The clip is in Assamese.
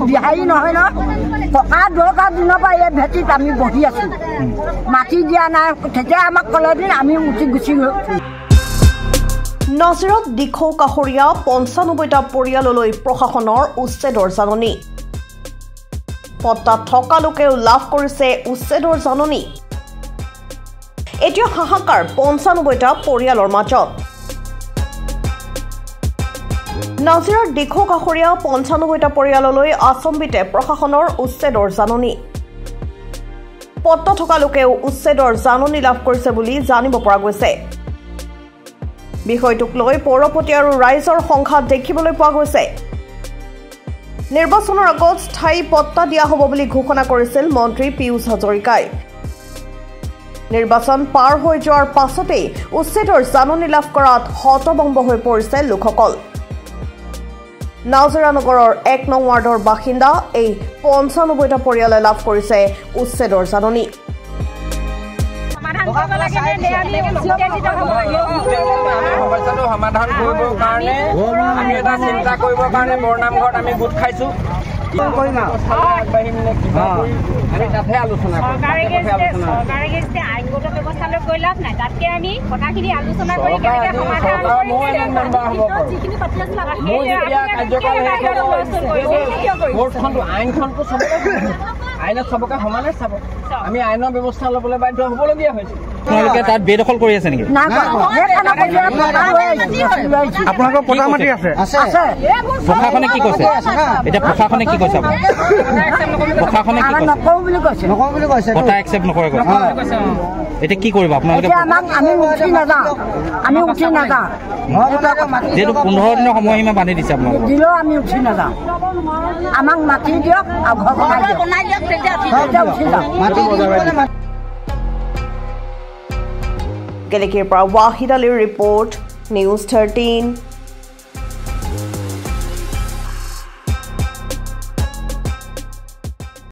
বিহাৰী নহয় ন টকা দৰকাৰ দিনৰ পৰা এই ভেটিত আমি বহি আছোঁ মাটি দিয়া নাই তেতিয়া আমাক ক'লে দিন আমি উঠি গুচি গ'লোঁ নাজিৰাত দিখৌ কাষৰীয়া ৯৫টা পৰিয়াললৈ প্ৰশাসনৰ উচ্ছেদৰ জাননী পট্টা থকা লোকেও লাভ কৰিছে উচ্ছেদৰ জাননী এতিয়া হাহাকাৰ ৯৫টা পৰিয়ালৰ মাজত নাজিৰাৰ দিখৌ কাষৰীয়া ৯৫টা পৰিয়াললৈ আচম্বিতে প্ৰশাসনৰ উচ্ছেদৰ জাননী পট্টা থকা লোকেও উচ্ছেদৰ জাননী লাভ কৰিছে বুলি জানিব পৰা গৈছে বিষয়টোক লৈ পৌৰপতি আৰু ৰাইজৰ সংঘাত দেখিবলৈ পোৱা গৈছে নিৰ্বাচনৰ আগত স্থায়ী পট্টা দিয়া হ'ব বুলি ঘোষণা কৰিছিল মন্ত্ৰী পীয়ুষ হাজৰিকাই নিৰ্বাচন পাৰ হৈ যোৱাৰ পাছতেই উচ্ছেদৰ জাননী লাভ কৰাত হতভম্ব হৈ পৰিছে লোকসকল নাজিৰা নগৰৰ ১ নং ৱাৰ্ডৰ বাসিন্দা এই ৯৫টা পৰিয়ালে লাভ কৰিছে উচ্ছেদৰ জাননী সমাধান কৰিবৰ কাৰণে আমি এটা চিন্তা কৰিবৰ কাৰণে বৰনামঘৰত আমি গোট খাইছোঁ চৰকাৰে আইনগত ব্যৱস্থালৈ গৈ লাভ নাই তাতকৈ আমি কথাখিনি আলোচনা কৰি আইনত চবকে সমানে চাব আমি আইনৰ ব্যৱস্থা ল'বলৈ বাধ্য হ'বলগীয়া হৈছে আপোনালোকে তাত বেদখল কৰি আছে নেকি আপোনালোকৰ পটা মাটি আছে প্ৰশাসনে কি কৈছে এতিয়া প্ৰশাসনে কি কৈছে প্ৰশাসনে কি কৈছে পটা একচেপ্ট নকৰে এতিয়া কি কৰিব আপোনালোকে যিহেতু ১৫ দিনৰ সময়সীমা বান্ধি দিছে আপোনালোকে দিলেও আমি উঠি নাযাওঁ আমাক মাটি দিয়ক আৰু ঘৰ বনাই দিয়ক গেলেকীৰ পৰা ৱাহিদ আলীৰ ৰিপৰ্ট নিউজ 13